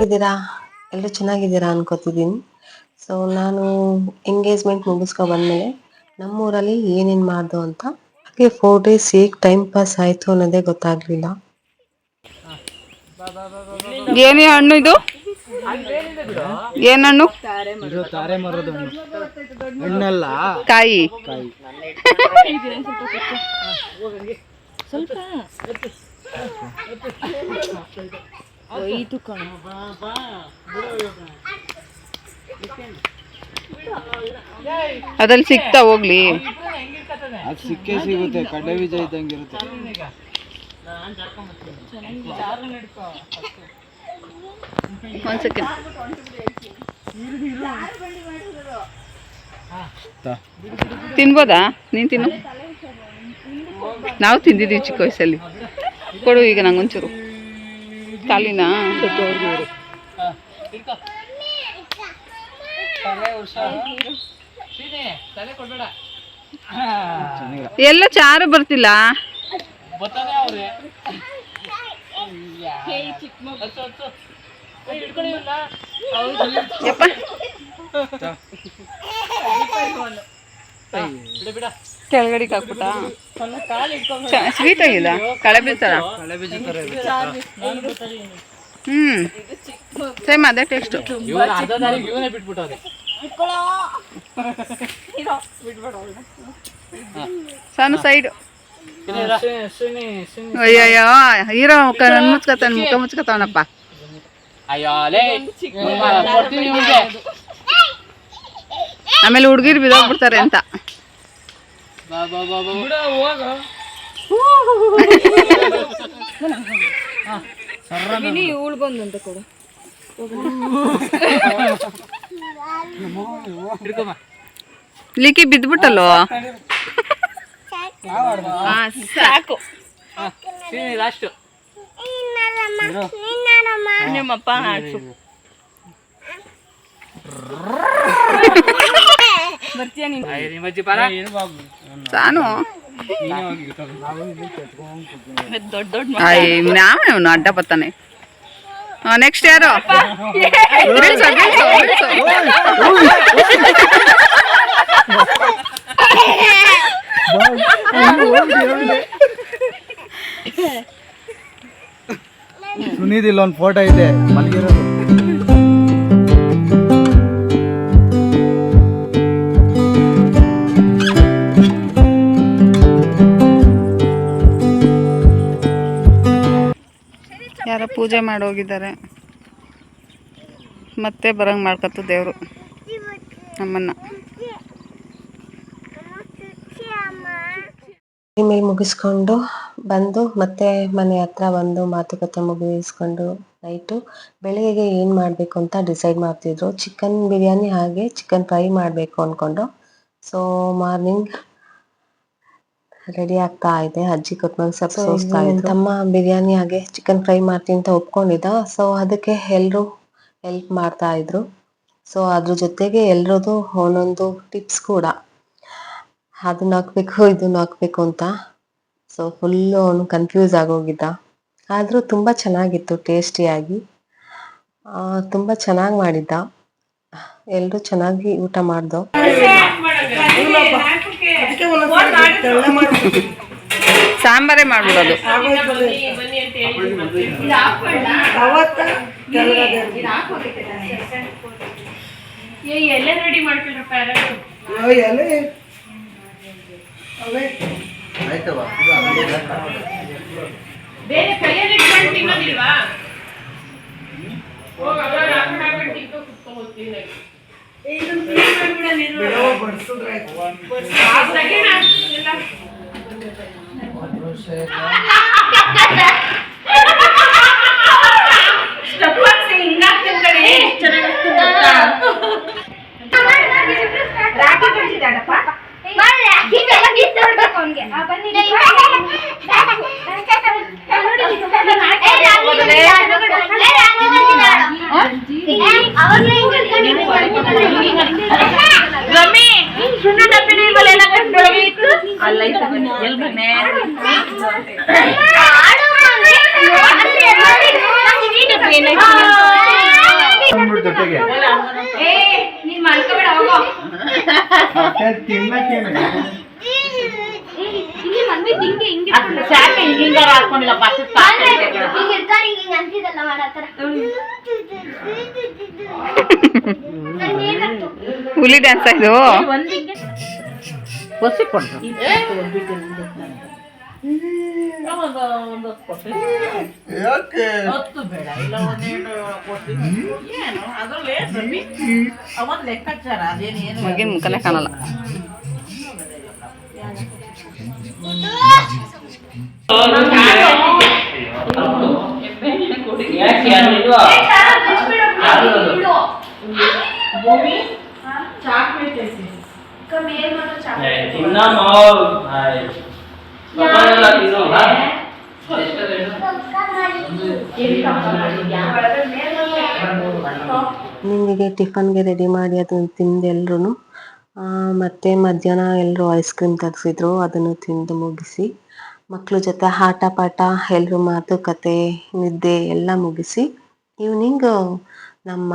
ಹೇಗಿದ್ದೀರಾ? ಎಲ್ಲರೂ ಚೆನ್ನಾಗಿದ್ದೀರಾ ಅನ್ಕೋತಿದ್ದೀನಿ. ಸೊ ನಾನು ಎಂಗೇಜ್ಮೆಂಟ್ ಮುಗಿಸ್ಕೊ ಬಂದಮೇಲೆ ನಮ್ಮೂರಲ್ಲಿ ಏನೇನು ಮಾಡ್ದು ಅಂತ ಹಾಗೆ 4 ಡೇಸ್ ಹೇಗೆ ಟೈಮ್ ಪಾಸ್ ಆಯಿತು ಅನ್ನೋದೇ ಗೊತ್ತಾಗಲಿಲ್ಲ. ಏನೇ ಹಣ್ಣು ಇದು? ಏನು ಹಣ್ಣು? ತಾರೆ ಮರದ ಹಣ್ಣಲ್ಲ, ಕಾಯಿ. ಅದ್ರಲ್ಲಿ ಸಿಗ್ತಾ ಹೋಗ್ಲಿ, ಅದು ಸಿಕ್ಕೇ ಸಿಗುತ್ತೆ. ಕಡಲೆ ಬೀಜ ಇದ್ದಂಗೆ ಇರುತ್ತೆ. ಒಂದ್ ಸೆಕೆಂಡ್. ತಿನ್ಬೋದಾ? ನೀನು ತಿನ್ನು. ನಾವು ತಿಂದಿದ್ದೀವಿ ಚಿಕ್ಕ ವಯಸ್ಸಲ್ಲಿ. ಕೊಡು ಈಗ ನಂಗೊಂಚೂರು. ಕಾಲಿನಾ? ಎಲ್ಲ ಚಾರು ಬರ್ತಿಲ್ಲ. ಕೆಳಗಡೆ ಹಾಕ್ಬಿಟ್ಟ. ಸ್ವೀಟ್ ಆಗಿಲ್ಲ, ಕಳೆ ಬೀಳ್ತಾರ. ಸೇಮ್ ಅದೇ ಟೇಸ್ಟ್. ಸಣ್ಣ ಸೈಡ್. ಅಯ್ಯಯ್ಯೋ, ಹೀರೋ ಮುಚ್ಕತಾನ, ಮುಖ ಮುಚ್ಕತಾವನಪ್ಪ. ಆಮೇಲೆ ಹುಡುಗಿರು ಬಿದೋಗ್ಬಿಡ್ತಾರೆ ಅಂತ. ಉಳ್ಗೊಂದಂತ ಕೊಡು. ಲಿಕ್ಕಿ ಬಿದ್ಬಿಟ್ಟಲ್ಲೋ. ಸಾಕು. ಲಾಸ್ಟ್ ನಿಮ್ಮಪ್ಪ ಹಾಡ್ಸು. ಬರ್ತೀಯ ನೀನು? ಸಾನು ದೊಡ್ಡ ದೊಡ್ಡ ನಾವೇ ಅಡ್ಡ ಬರ್ತಾನೆ. ನೆಕ್ಸ್ಟ್ ಯಾರು? ಸುನೀದಿಲ್ಲ, ಒಂದು ಫೋಟೋ ಇದೆ ಮಲಗಿರೋದು. ಯಾರ ಪೂಜೆ ಮಾಡೋಗಿದ್ದಾರೆ. ಮತ್ತೆ ಬರಂಗ್ ಮಾಡ್ಕೊತು ದೇವರು ನಮ್ಮನ್ನ. ಇಮೇಲ್ ಮುಗಿಸ್ಕೊಂಡು ಬಂದು ಮತ್ತೆ ಮನೆ ಹತ್ರ ಬಂದು ಮಾತುಕತೆ ಮುಗಿಸ್ಕೊಂಡು ನೈಟು ಬೆಳಗ್ಗೆಗೆ ಏನು ಮಾಡಬೇಕು ಅಂತ ಡಿಸೈಡ್ ಮಾಡ್ತಿದ್ರು. ಚಿಕನ್ ಬಿರಿಯಾನಿ ಹಾಗೆ ಚಿಕನ್ ಫ್ರೈ ಮಾಡಬೇಕು ಅಂದ್ಕೊಂಡು. ಸೊ ಮಾರ್ನಿಂಗ್ ರೆಡಿ ಆಗ್ತಾ ಇದೆ. ಅಜ್ಜಿ ಕೊತ್ತಂಬರಿ ಸೊಪ್ಪು ಸೋಸ್ತಾ ಇದ್ರು. ತಮ್ಮ ಬಿರಿಯಾನಿ ಹಾಗೆ ಚಿಕನ್ ಫ್ರೈ ಮಾಡ್ತೀನಿ ಅಂತ ಒಪ್ಕೊಂಡಿದ್ದ. ಸೊ ಅದಕ್ಕೆ ಎಲ್ಲರೂ ಹೆಲ್ಪ್ ಮಾಡ್ತಾ ಇದ್ರು. ಸೊ ಅದ್ರ ಜೊತೆಗೆ ಎಲ್ರದ್ದು ಒಂದೊಂದು ಟಿಪ್ಸ್ ಕೂಡ, ಅದನ್ನ ಹಾಕ್ಬೇಕು ಇದನ್ನ ಹಾಕ್ಬೇಕು ಅಂತ. ಸೊ ಫುಲ್ಲು ಅವನು ಕನ್ಫ್ಯೂಸ್ ಆಗೋಗಿದ್ದ. ಆದರೂ ತುಂಬ ಚೆನ್ನಾಗಿತ್ತು, ಟೇಸ್ಟಿಯಾಗಿ ತುಂಬ ಚೆನ್ನಾಗಿ ಮಾಡಿದ್ದ. ಎಲ್ಲರೂ ಚೆನ್ನಾಗಿ ಊಟ ಮಾಡ್ದೋ. ಸಾಂಬಾರೇ ಮಾಡ್ಬಿಡೋದು. ಎಲ್ಲ ರೆಡಿ ಮಾಡ್ಕೊಂಡ್ರಪ್ಪ ಬೇರೆ ಕೈಯಲ್ಲಿ ಇಟ್ಕೊಂಡು ತಿನ್ನೋದಿಲ್ವಾ? ಜೊತೆಗೆ ಏ ನೀನ್ ಮಾಡ್ಕೋಬೇಡ ಹೋಗೋ. ಇಲ್ಲಿ ಮಮ್ಮಿ ತಿಂಗಿ ಹಿಂಗೆ ಸಾಕೆ ಹಿಂಗಾರ ಹಾಕೊಂಡಿಲ್ಲ ಅಂತಿದಲ್ಲ ಮಾಡತ್ತಾರ ಹುಲಿ ಡ್ಯಾನ್ಸ್ ಇದು. ಹೊಸಿ ಕೊಡ್ತು ಹತ್ತು ಬೇಡ ಇಲ್ಲ ಒಂದೇನು ಕೊಡ್ತೀನಿ ಏನು ಅದ್ರಲ್ಲಿ ಅವನ್ ಲೆಕ್ಕಾಚಾರ ಅದೇನೇನು ಮಗಿನ ಮುಖನೇ ಕಾಣಲ್ಲ. ಭೂಮಿ ಚಾಕ್ಲೇಟ್ ಐತಿ ನಿಮಗೆ ಟಿಫನ್ಗೆ ರೆಡಿ ಮಾಡಿ ಅದನ್ನು ತಿಂದು ಎಲ್ರು ಮತ್ತೆ ಮಧ್ಯಾಹ್ನ ಎಲ್ಲರೂ ಐಸ್ ಕ್ರೀಮ್ ತರಿಸಿದ್ರು, ಅದನ್ನು ತಿಂದು ಮುಗಿಸಿ ಮಕ್ಕಳ ಜೊತೆ ಆಟ ಪಾಠ ಎಲ್ಲರೂ ಮಾತುಕತೆ ನಿದ್ದೆ ಎಲ್ಲ ಮುಗಿಸಿ ಈವ್ನಿಂಗ್ ನಮ್ಮ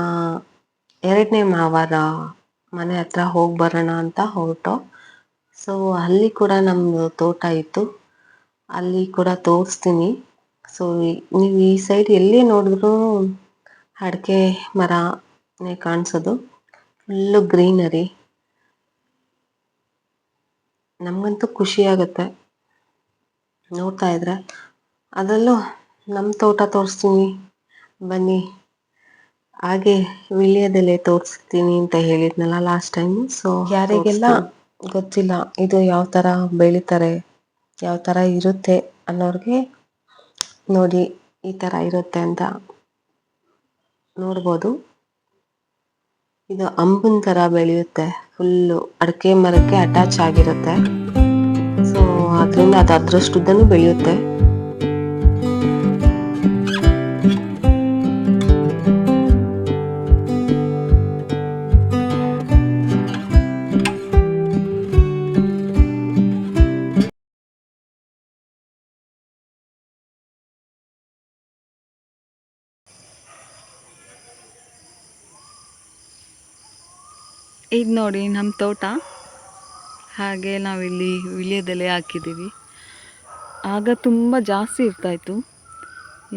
2ನೇ ಮಾವರ ಮನೆ ಹತ್ರ ಹೋಗಿ ಬರೋಣ ಅಂತ ಹೊರಟು. ಸೊ ಅಲ್ಲಿ ಕೂಡ ನಮ್ಮದು ತೋಟ ಇತ್ತು, ಅಲ್ಲಿ ಕೂಡ ತೋರಿಸ್ತೀನಿ. ಸೊ ನೀವು ಈ ಸೈಡ್ ಎಲ್ಲೇ ನೋಡಿದ್ರು ಅಡಿಕೆ ಮರನೇ ಕಾಣಿಸೋದು, ಫುಲ್ಲು ಗ್ರೀನರಿ. ನಮಗಂತೂ ಖುಷಿ ಆಗುತ್ತೆ ನೋಡ್ತಾ ಇದ್ರೆ. ಅದರಲ್ಲೂ ನಮ್ಮ ತೋಟ ತೋರಿಸ್ತೀನಿ ಬನ್ನಿ. ಹಾಗೆ ವಿಳ್ಯದೆಲೆ ತೋರಿಸ್ತೀನಿ ಅಂತ ಹೇಳಿದ್ನಲ್ಲ ಲಾಸ್ಟ್ ಟೈಮ್. ಸೊ ಯಾರಿಗೆಲ್ಲ ಗೊತ್ತಿಲ್ಲ ಇದು ಯಾವ ಥರ ಬೆಳೀತಾರೆ, ಯಾವ ಥರ ಇರುತ್ತೆ ಅನ್ನೋರಿಗೆ ನೋಡಿ ಈ ಥರ ಇರುತ್ತೆ ಅಂತ ನೋಡ್ಬೋದು. ಇದು ಅಂಬನ್ ಥರ ಬೆಳೆಯುತ್ತೆ, ಫುಲ್ಲು ಅಡಿಕೆ ಮರಕ್ಕೆ ಅಟ್ಯಾಚ್ ಆಗಿರುತ್ತೆ. ಸೊ ಅದರಿಂದ ಅದು ಅದರಷ್ಟುದ್ದನೂ ಬೆಳೆಯುತ್ತೆ. ಇದು ನೋಡಿ ನಮ್ಮ ತೋಟ. ಹಾಗೆ ನಾವಿಲ್ಲಿ ವಿಳ್ಯದೆಲೆ ಹಾಕಿದ್ದೀವಿ. ಆಗ ತುಂಬ ಜಾಸ್ತಿ ಇರ್ತಾಯಿತ್ತು,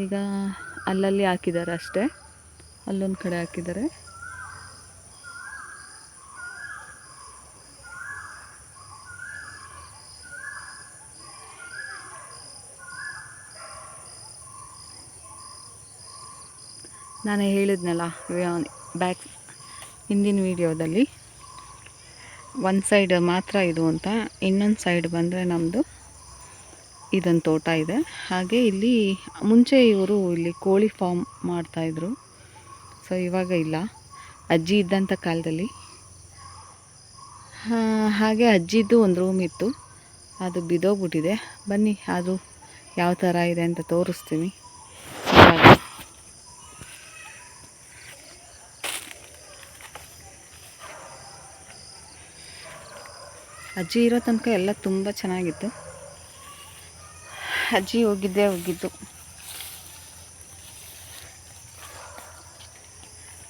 ಈಗ ಅಲ್ಲಲ್ಲಿ ಹಾಕಿದ್ದಾರೆ ಅಷ್ಟೇ. ಅಲ್ಲೊಂದು ಕಡೆ ಹಾಕಿದ್ದಾರೆ. ನಾನು ಹೇಳಿದ್ನಲ್ಲ ಹಿಂದಿನ ವಿಡಿಯೋದಲ್ಲಿ ಒಂದು ಸೈಡ್ ಮಾತ್ರ ಇದು ಅಂತ, ಇನ್ನೊಂದು ಸೈಡ್ ಬಂದರೆ ನಮ್ಮದು ಇದೊಂದು ತೋಟ ಇದೆ. ಹಾಗೆ ಇಲ್ಲಿ ಮುಂಚೆ ಇವರು ಇಲ್ಲಿ ಕೋಳಿ ಫಾರ್ಮ್ ಮಾಡ್ತಾಯಿದ್ರು. ಸೊ ಇವಾಗ ಇಲ್ಲ, ಅಜ್ಜಿ ಇದ್ದಂಥ ಕಾಲದಲ್ಲಿ. ಹಾಗೆ ಅಜ್ಜಿದ್ದು ಒಂದು ರೂಮ್ ಇತ್ತು, ಅದು ಬಿದ್ದೋಗ್ಬಿಟ್ಟಿದೆ. ಬನ್ನಿ ಅದು ಯಾವ ಥರ ಇದೆ ಅಂತ ತೋರಿಸ್ತೀನಿ. ಅಜ್ಜಿ ಇರೋ ತನಕ ಎಲ್ಲ ತುಂಬ ಚೆನ್ನಾಗಿತ್ತು. ಅಜ್ಜಿ ಹೋಗಿದ್ದು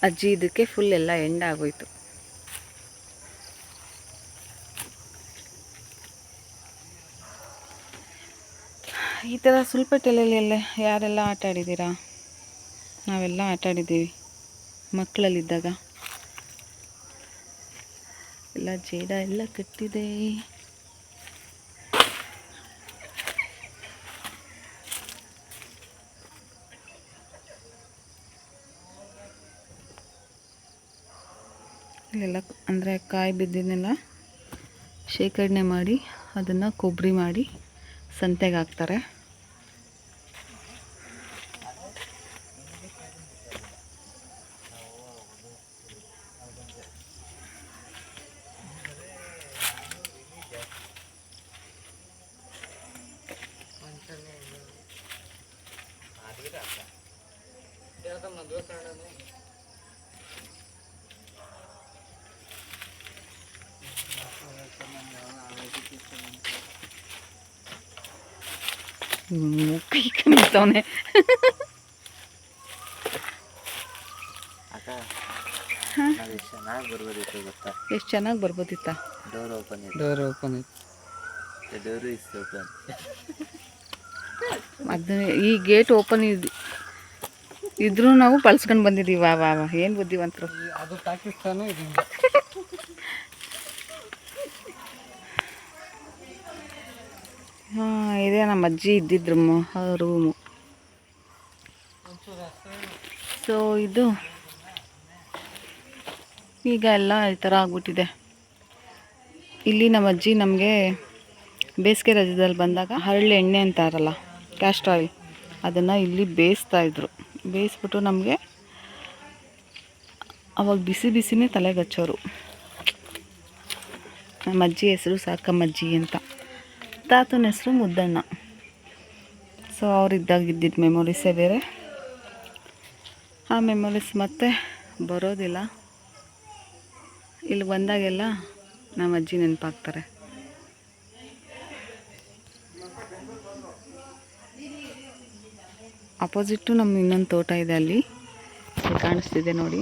ಅಜ್ಜಿ ಇದಕ್ಕೆ ಫುಲ್ ಎಲ್ಲ ಎಂಡ್ ಆಗೋಯ್ತು. ಈ ಥರ ಸುಲ್ಪಟ್ಟೆಲೆಯಲ್ಲಿ ಎಲ್ಲ ಯಾರೆಲ್ಲ ಆಟ ಆಡಿದ್ದೀರಾ? ನಾವೆಲ್ಲ ಆಟ ಆಡಿದ್ದೀವಿ ಮಕ್ಕಳಲ್ಲಿದ್ದಾಗ. ಎಲ್ಲ ಜೇಡ ಎಲ್ಲ ಕಟ್ಟಿದೆ. ಇಲ್ಲೆಲ್ಲ ಅಂದರೆ ಕಾಯಿ ಬಿದ್ದಿದ್ದನ್ನೆಲ್ಲ ಶೇಖರಣೆ ಮಾಡಿ ಅದನ್ನು ಕೊಬ್ಬರಿ ಮಾಡಿ ಸಂತೆಗೆ ಹಾಕ್ತಾರೆ. ಕೈ ಕಣಿತವನೆ. ಚೆನ್ನಾಗಿ ಬರ್ಬೋದಿತ್ತು ಗೊತ್ತಾ. ಎಷ್ಟು ಚೆನ್ನಾಗಿ ಬರ್ಬೋದಿತ್ತ. ಡೋರ್ ಓಪನ್ ಇದೆ. Door is open. ಅದು ಈ ಗೇಟ್ ಓಪನ್ ಇದ್ರೂ ನಾವು ಪಲ್ಸ್ಕೊಂಡು ಬಂದಿದ್ದೀವಿ. ವಾ ವಾ ವಾ ಏನು ಬುದ್ಧಿವಂತರು. ಅದು ಪಾಕಿಸ್ತಾನ ಇದು. ಹಾಂ, ಇದೇ ನಮ್ಮ ಅಜ್ಜಿ ಇದ್ದಿದ್ರು ರೂಮು. ಸೊ ಇದು ಈಗ ಎಲ್ಲ ಈ ಥರ ಆಗ್ಬಿಟ್ಟಿದೆ. ಇಲ್ಲಿ ನಮ್ಮ ಅಜ್ಜಿ ನಮಗೆ ಬೇಸಿಗೆ ರಜದಲ್ಲಿ ಬಂದಾಗ ಹರಳು ಎಣ್ಣೆ ಅಂತಾರಲ್ಲ, ಕ್ಯಾಸ್ಟರ್ ಆಯಿಲ್, ಅದನ್ನು ಇಲ್ಲಿ ಬೇಯಿಸ್ತಾಯಿದ್ರು. ಬೇಯಿಸ್ಬಿಟ್ಟು ನಮಗೆ ಅವಾಗ ಬಿಸಿ ಬಿಸಿನೇ ತಲೆಗೆ ಹಚ್ಚೋರು. ನಮ್ಮ ಅಜ್ಜಿ ಹೆಸರು ಸಾಕಮ್ಮಜ್ಜಿ ಅಂತ, ತಾತನ ಹೆಸರು ಮುದ್ದಣ್ಣ. ಸೊ ಅವರಿದ್ದಾಗ ಇದ್ದಿದ್ದ ಮೆಮೊರೀಸೇ ಬೇರೆ. ಆ ಮೆಮೊರೀಸ್ ಮತ್ತೆ ಬರೋದಿಲ್ಲ. ಇಲ್ಲಿ ಬಂದಾಗೆಲ್ಲ ನಮ್ಮ ಅಜ್ಜಿ ನೆನಪಾಗ್ತಾರೆ. ಅಪೋಸಿಟ್ಟು ನಮ್ಮ ಇನ್ನೊಂದು ತೋಟ ಇದೆ, ಅಲ್ಲಿ ಕಾಣಿಸ್ತಿದೆ ನೋಡಿ.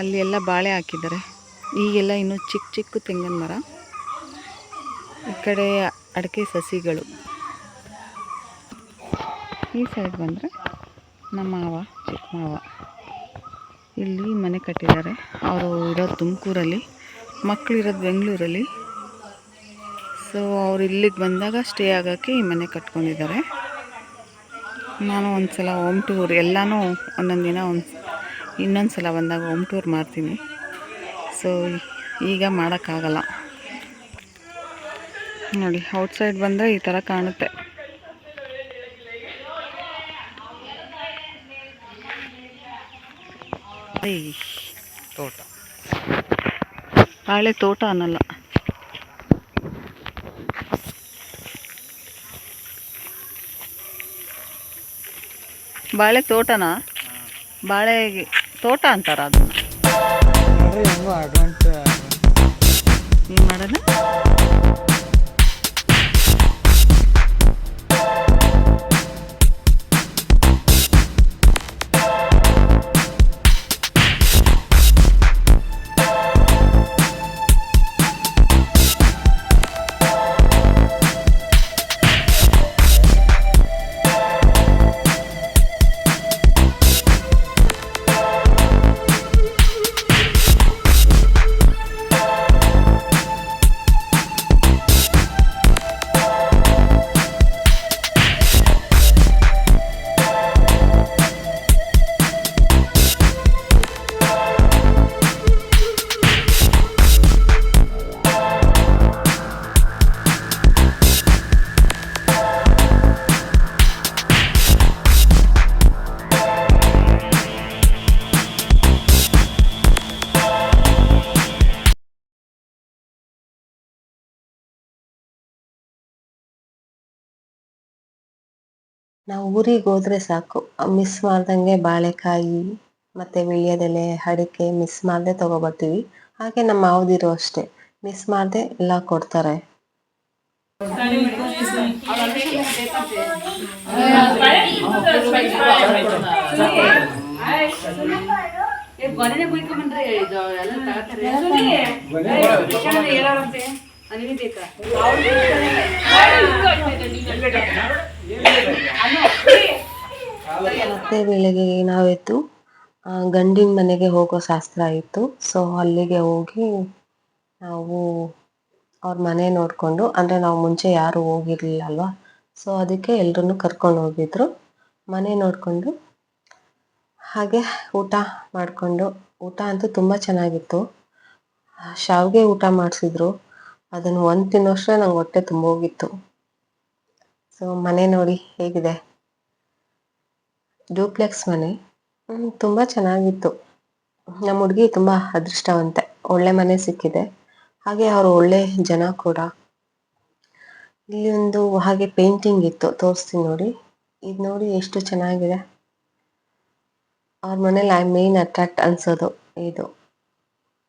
ಅಲ್ಲಿ ಎಲ್ಲ ಬಾಳೆ ಹಾಕಿದ್ದಾರೆ. ಈಗೆಲ್ಲ ಇನ್ನೂ ಚಿಕ್ಕ ಚಿಕ್ಕ ತೆಂಗಿನ ಮರ. ಈ ಕಡೆ ಅಡಿಕೆ ಸಸಿಗಳು. ಈ ಸೈಡ್ ಬಂದರೆ ನಮ್ಮ ಮಾವ, ಚಿಕ್ಕ ಮಾವ ಇಲ್ಲಿ ಮನೆ ಕಟ್ಟಿದ್ದಾರೆ. ಅವರು ಇರೋದು ತುಮಕೂರಲ್ಲಿ, ಮಕ್ಕಳಿರೋದು ಬೆಂಗಳೂರಲ್ಲಿ. ಸೊ ಅವ್ರು ಇಲ್ಲಿಗೆ ಬಂದಾಗ ಸ್ಟೇ ಆಗೋಕ್ಕೆ ಈ ಮನೆ ಕಟ್ಕೊಂಡಿದ್ದಾರೆ. ನಾನು ಒಂದು ಸಲ ಹೋಮ್ ಟೂರ್, ಎಲ್ಲನೂ ಒಂದೊಂದು ದಿನ ಇನ್ನೊಂದು ಸಲ ಬಂದಾಗ ಹೋಮ್ ಟೂರ್ ಮಾಡ್ತೀನಿ. ಸೊ ಈಗ ಮಾಡೋಕ್ಕಾಗಲ್ಲ ನೋಡಿ. ಔಟ್ಸೈಡ್ ಬಂದರೆ ಈ ಥರ ಕಾಣುತ್ತೆ. ತೋಟ, ಬಾಳೆ ತೋಟ ಅನ್ನಲ್ಲ, ಬಾಳೆ ತೋಟನಾ? ಬಾಳೆ ತೋಟ ಅಂತಾರ ಅದನ್ನ. ಹೆಂಗೋ ಅಡ್ವಾನ್ಸ್ ಏನು ಮಾಡೋಣ? ನಾವು ಊರಿಗೆ ಹೋದ್ರೆ ಸಾಕು, ಮಿಸ್ ಮಾಡ್ದಂಗೆ ಬಾಳೆಕಾಯಿ ಮತ್ತೆ ವೀಳ್ಯದೆಲೆ, ಅಡಿಕೆ ಮಿಸ್ ಮಾಡದೆ ತಗೊಬರ್ತೀವಿ. ಹಾಗೆ ನಮ್ಮ ಮಾವದಿರು ಅಷ್ಟೇ, ಮಿಸ್ ಮಾಡದೆ ಎಲ್ಲ ಕೊಡ್ತಾರೆ. ಮತ್ತೆ ಬೆಳಗ್ಗೆ ನಾವೆದ್ದು ಗಂಡಿನ ಮನೆಗೆ ಹೋಗೋ ಶಾಸ್ತ್ರ ಇತ್ತು. ಸೊ ಅಲ್ಲಿಗೆ ಹೋಗಿ ನಾವು ಅವ್ರ ಮನೆ ನೋಡಿಕೊಂಡು, ಅಂದರೆ ನಾವು ಮುಂಚೆ ಯಾರು ಹೋಗಿರ್ಲಿಲ್ಲ ಅಲ್ವಾ, ಸೊ ಅದಕ್ಕೆ ಎಲ್ರನ್ನೂ ಕರ್ಕೊಂಡು ಹೋಗಿದ್ರು. ಮನೆ ನೋಡಿಕೊಂಡು ಹಾಗೆ ಊಟ ಮಾಡಿಕೊಂಡು, ಊಟ ಅಂತೂ ತುಂಬ ಚೆನ್ನಾಗಿತ್ತು. ಶಾವಿಗೆ ಊಟ ಮಾಡಿಸಿದ್ರು. ಅದನ್ನು ಒಂದು ತಿನ್ನೋಷ್ಟೇ ನಂಗೆ ಹೊಟ್ಟೆ ತುಂಬೋಗಿತ್ತು. ಸೊ ಮನೆ ನೋಡಿ ಹೇಗಿದೆ, ಡೂಪ್ಲೆಕ್ಸ್ ಮನೆ, ತುಂಬ ಚೆನ್ನಾಗಿತ್ತು. ನಮ್ಮ ಹುಡುಗಿ ತುಂಬ ಅದೃಷ್ಟವಂತೆ, ಒಳ್ಳೆ ಮನೆ ಸಿಕ್ಕಿದೆ. ಹಾಗೆ ಅವರು ಒಳ್ಳೆ ಜನ ಕೂಡ. ಇಲ್ಲಿ ಒಂದು ಹಾಗೆ ಪೇಂಟಿಂಗ್ ಇತ್ತು, ತೋರಿಸ್ತೀನಿ ನೋಡಿ. ಇದು ನೋಡಿ ಎಷ್ಟು ಚೆನ್ನಾಗಿದೆ. ಅವ್ರ ಮನೇಲಿ ಮೇನ್ ಅಟ್ರಾಕ್ಟ್ ಅನ್ಸೋದು ಇದು.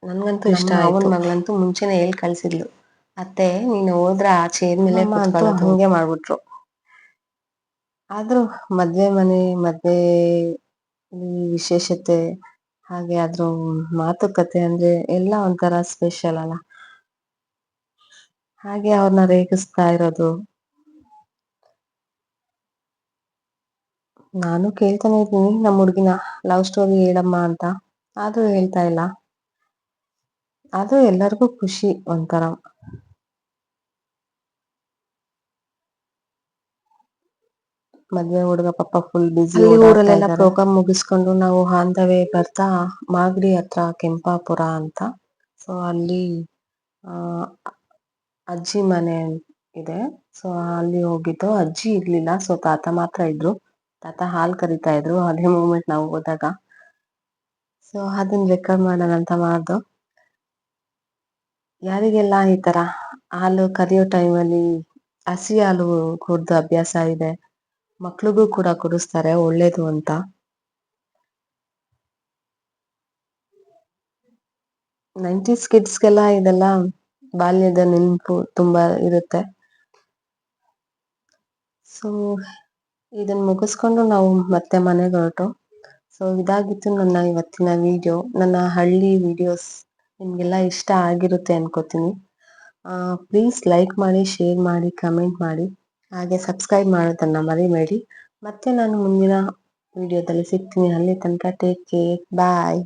ನನಗಂತೂ ಇಷ್ಟ ಆಯ್ತು. ಅವನ ಮಗಳಂತೂ ಮುಂಚೆನೆ ಹೇಳಿ ಕಳ್ಸಿದ್ಲು, ಅತ್ತೆ ನೀನು ಹೋದ್ರೆ ಆ ಚೇರ್ ಮೇಲೆ ಹಂಗೆ ಮಾಡ್ಬಿಟ್ರು. ಆದ್ರೂ ಮದ್ವೆ ಮನೆ, ಮದ್ವೆ ವಿಶೇಷತೆ ಹಾಗೆ ಅದ್ರ ಮಾತುಕತೆ ಅಂದ್ರೆ ಎಲ್ಲ ಒಂಥರ ಸ್ಪೆಷಲ್ ಅಲ್ಲ. ಹಾಗೆ ಅವ್ರನ್ನ ರೇಗಿಸ್ತಾ ಇರೋದು. ನಾನು ಕೇಳ್ತಾನೆ ಇದ್ದೀನಿ ನಮ್ಮ ಹುಡ್ಗಿನ ಲವ್ ಸ್ಟೋರಿ ಹೇಳಮ್ಮ ಅಂತ, ಆದ್ರೂ ಹೇಳ್ತಾ ಇಲ್ಲ. ಅದು ಎಲ್ಲರಿಗೂ ಖುಷಿ ಒಂಥರ. ಮದ್ವೆ ಹುಡುಗ ಪಾಪ ಫುಲ್ ಬಿಸಿ. ಅಲ್ಲಿ ಊರಲ್ಲೆಲ್ಲ ಪ್ರೋಗ್ರಾಮ್ ಮುಗಿಸ್ಕೊಂಡು ನಾವು ಆನ್ ದ ವೇ ಬರ್ತಾ ಮಾಗಡಿ ಹತ್ರ ಕೆಂಪಾಪುರ ಅಂತ, ಸೊ ಅಲ್ಲಿ ಅಜ್ಜಿ ಮನೆ ಇದೆ. ಸೊ ಅಲ್ಲಿ ಹೋಗಿದ್ದು. ಅಜ್ಜಿ ಇರ್ಲಿಲ್ಲ, ಸೊ ತಾತ ಮಾತ್ರ ಇದ್ರು. ತಾತ ಹಾಲ್ ಕರಿತಾ ಇದ್ರು ಅದೇ ಮೂಮೆಂಟ್ ನಾವು ಹೋದಾಗ. ಸೊ ಅದನ್ನ ರೆಕಾರ್ಡ್ ಮಾಡೋಣ ಅಂತ ಮಾಡ್ದು. ಯಾರಿಗೆಲ್ಲ ಈ ತರ ಹಾಲು ಕರಿಯೋ ಟೈಮಲ್ಲಿ ಹಸಿ ಹಾಲು ಕುಡ್ದು ಅಭ್ಯಾಸ ಇದೆ, ಮಕ್ಳಿಗೂ ಕೂಡ ಕುಡಿಸ್ತಾರೆ, ಒಳ್ಳೇದು ಅಂತ. ನೈಂಟೀಸ್ ಕಿಡ್ಸ್ಗೆಲ್ಲ ಇದೆಲ್ಲ ಬಾಲ್ಯದ ನೆನಪು ತುಂಬಾ ಇರುತ್ತೆ. ಸೊ ಇದನ್ನ ಮುಗಿಸ್ಕೊಂಡು ನಾವು ಮತ್ತೆ ಮನೆಗೆ ಹೊರಟು. ಸೊ ಇದಾಗಿತ್ತು ನನ್ನ ಇವತ್ತಿನ ವಿಡಿಯೋ. ನನ್ನ ಹಳ್ಳಿ ವಿಡಿಯೋಸ್ ನಿಮಗೆಲ್ಲ ಇಷ್ಟ ಆಗಿರುತ್ತೆ ಅನ್ಕೋತೀನಿ. ಪ್ಲೀಸ್ ಲೈಕ್ ಮಾಡಿ, ಶೇರ್ ಮಾಡಿ, ಕಮೆಂಟ್ ಮಾಡಿ, ಹಾಗೆ ಸಬ್ಸ್ಕ್ರೈಬ್ ಮಾಡೋದನ್ನ ಮರಿಬೇಡಿ. ಮತ್ತೆ ನಾನು ಮುಂದಿನ ವಿಡಿಯೋದಲ್ಲಿ ಸಿಗ್ತೀನಿ. ಅಲ್ಲಿ ತನಕ ಟೇಕ್ ಕೇರ್, ಬಾಯ್.